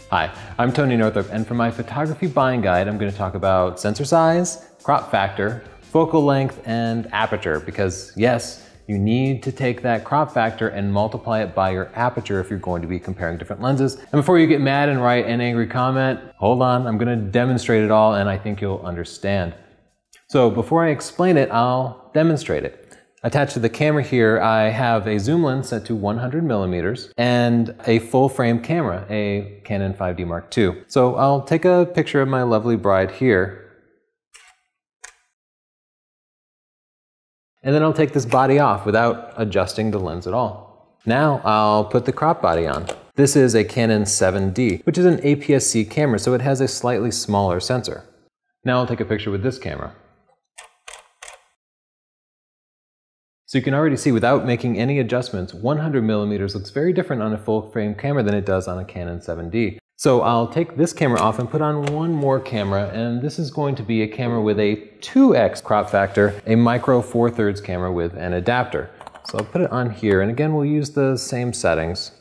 Hi, I'm Tony Northrop, and for my photography buying guide, I'm going to talk about sensor size, crop factor, focal length, and aperture, because yes, you need to take that crop factor and multiply it by your aperture if you're going to be comparing different lenses. And before you get mad and write an angry comment, hold on, I'm going to demonstrate it all and I think you'll understand. So before I explain it, I'll demonstrate it. Attached to the camera here, I have a zoom lens set to 100 millimeters and a full frame camera, a Canon 5D Mark II. So I'll take a picture of my lovely bride here. And then I'll take this body off without adjusting the lens at all. Now I'll put the crop body on. This is a Canon 7D, which is an APS-C camera, so it has a slightly smaller sensor. Now I'll take a picture with this camera. So you can already see without making any adjustments, 100 millimeters looks very different on a full frame camera than it does on a Canon 7D. So I'll take this camera off and put on one more camera, and this is going to be a camera with a 2x crop factor, a micro 4/3 camera with an adapter. So I'll put it on here, and again we'll use the same settings.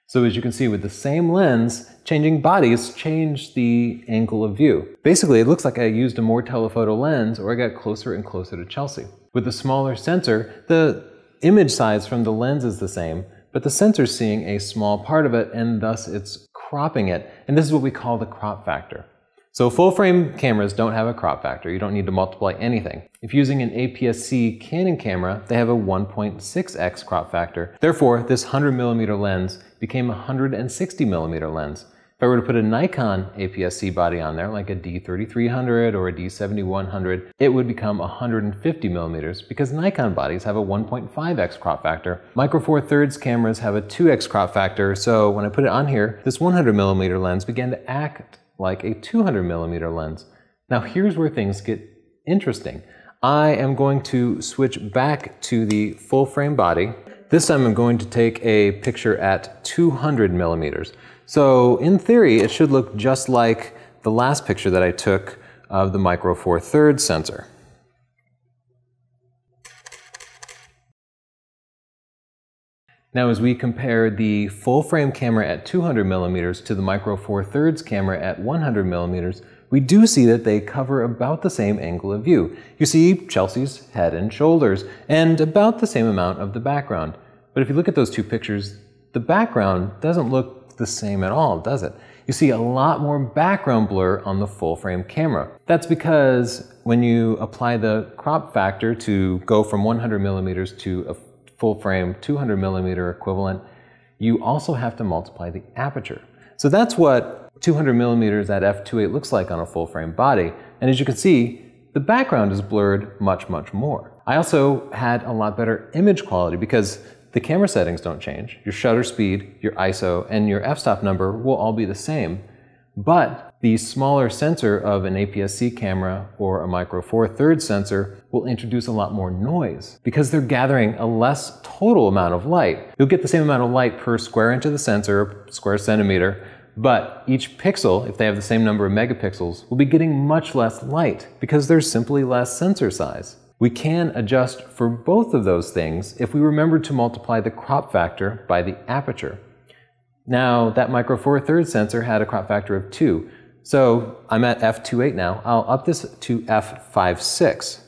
So as you can see with the same lens, changing bodies change the angle of view. Basically, it looks like I used a more telephoto lens or I got closer and closer to Chelsea. With the smaller sensor, the image size from the lens is the same, but the sensor's seeing a small part of it and thus it's cropping it. And this is what we call the crop factor. So full frame cameras don't have a crop factor. You don't need to multiply anything. If using an APS-C Canon camera, they have a 1.6x crop factor. Therefore, this 100 millimeter lens became a 160 millimeter lens. If I were to put a Nikon APS-C body on there, like a D3300 or a D7100, it would become 150 millimeters because Nikon bodies have a 1.5x crop factor. Micro 4/3 cameras have a 2x crop factor, so when I put it on here, this 100 millimeter lens began to act like a 200 millimeter lens. Now here's where things get interesting. I am going to switch back to the full frame body. This time I'm going to take a picture at 200 millimeters. So in theory, it should look just like the last picture that I took of the micro 4/3 sensor. Now as we compare the full frame camera at 200 millimeters to the micro 4/3 camera at 100 millimeters, we do see that they cover about the same angle of view. You see Chelsea's head and shoulders and about the same amount of the background. But if you look at those two pictures, the background doesn't look the same at all, does it? You see a lot more background blur on the full frame camera. That's because when you apply the crop factor to go from 100 millimeters to a full frame 200 millimeter equivalent, you also have to multiply the aperture. So that's what 200 millimeters at f2.8 looks like on a full frame body. And as you can see, the background is blurred much, much more. I also had a lot better image quality because the camera settings don't change. Your shutter speed, your ISO, and your f-stop number will all be the same. But the smaller sensor of an APS-C camera or a micro 4/3 sensor will introduce a lot more noise because they're gathering a less total amount of light. You'll get the same amount of light per square inch of the sensor, square centimeter, but each pixel, if they have the same number of megapixels, will be getting much less light because there's simply less sensor size. We can adjust for both of those things if we remember to multiply the crop factor by the aperture. Now, that micro 4/3 sensor had a crop factor of 2. So I'm at f2.8 now. I'll up this to f5.6.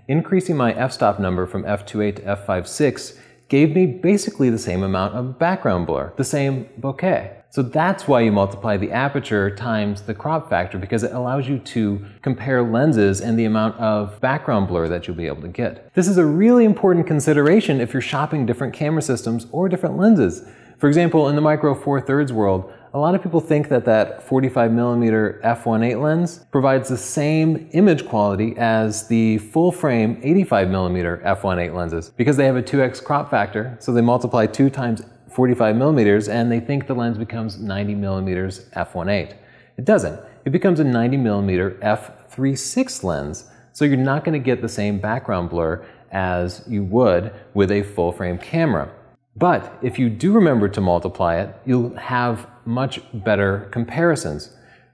Increasing my f-stop number from f2.8 to f5.6 gave me basically the same amount of background blur, the same bokeh. So that's why you multiply the aperture times the crop factor, because it allows you to compare lenses and the amount of background blur that you'll be able to get. This is a really important consideration if you're shopping different camera systems or different lenses. For example, in the micro 4/3 world, a lot of people think that that 45 millimeter f1.8 lens provides the same image quality as the full frame 85 millimeter f1.8 lenses because they have a 2x crop factor, so they multiply 2 times 45 millimeters and they think the lens becomes 90 millimeters f1.8. It doesn't. It becomes a 90 millimeter f3.6 lens, so you're not going to get the same background blur as you would with a full frame camera. But if you do remember to multiply it, you'll have much better comparisons.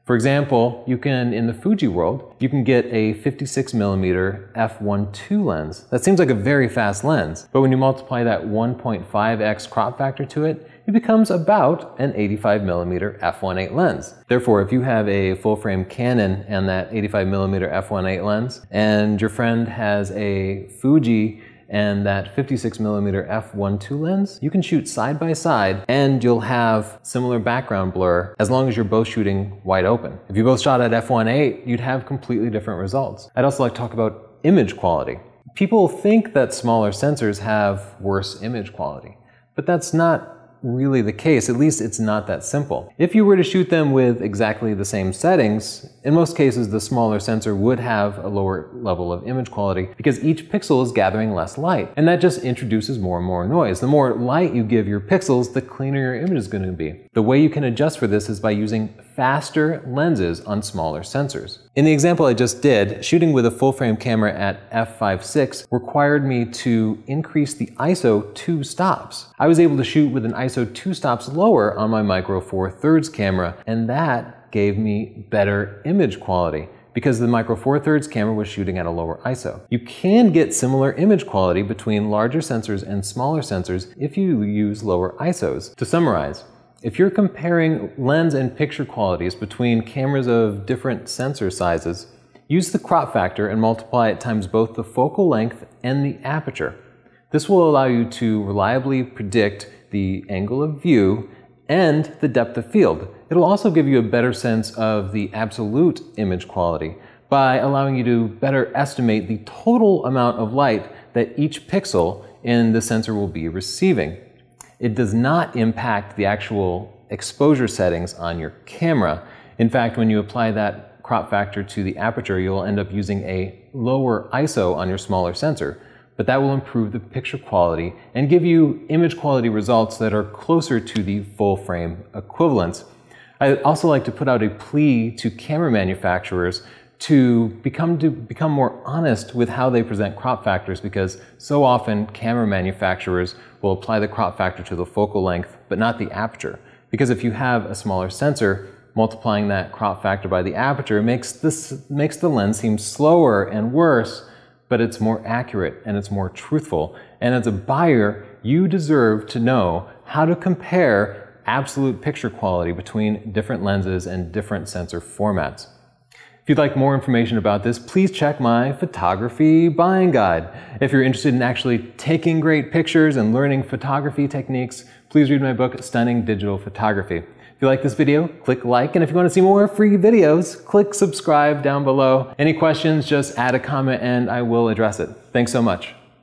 For example, you can, in the Fuji world, you can get a 56mm f1.2 lens. That seems like a very fast lens, but when you multiply that 1.5x crop factor to it, it becomes about an 85mm f1.8 lens. Therefore, if you have a full-frame Canon and that 85mm f1.8 lens, and your friend has a Fuji and that 56mm f1.2 lens, you can shoot side by side and you'll have similar background blur as long as you're both shooting wide open. If you both shot at f1.8, you'd have completely different results. I'd also like to talk about image quality. People think that smaller sensors have worse image quality, but that's not really the case. At least it's not that simple. If you were to shoot them with exactly the same settings, in most cases the smaller sensor would have a lower level of image quality because each pixel is gathering less light, and that just introduces more and more noise. The more light you give your pixels, the cleaner your image is going to be. The way you can adjust for this is by using faster lenses on smaller sensors. In the example I just did, shooting with a full-frame camera at f5.6 required me to increase the ISO 2 stops. I was able to shoot with an ISO 2 stops lower on my Micro Four Thirds camera, and that gave me better image quality because the Micro Four Thirds camera was shooting at a lower ISO. You can get similar image quality between larger sensors and smaller sensors if you use lower ISOs. To summarize, if you're comparing lens and picture qualities between cameras of different sensor sizes, use the crop factor and multiply it times both the focal length and the aperture. This will allow you to reliably predict the angle of view and the depth of field. It'll also give you a better sense of the absolute image quality by allowing you to better estimate the total amount of light that each pixel in the sensor will be receiving. It does not impact the actual exposure settings on your camera. In fact, when you apply that crop factor to the aperture, you'll end up using a lower ISO on your smaller sensor, but that will improve the picture quality and give you image quality results that are closer to the full frame equivalents. I'd also like to put out a plea to camera manufacturers to become more honest with how they present crop factors, because so often camera manufacturers will apply the crop factor to the focal length but not the aperture. Because if you have a smaller sensor, multiplying that crop factor by the aperture makes the lens seem slower and worse, but it's more accurate and it's more truthful. And as a buyer, you deserve to know how to compare absolute picture quality between different lenses and different sensor formats. If you'd like more information about this, please check my photography buying guide. If you're interested in actually taking great pictures and learning photography techniques, please read my book, Stunning Digital Photography. If you like this video, click like, and if you want to see more free videos, click subscribe down below. Any questions, just add a comment and I will address it. Thanks so much.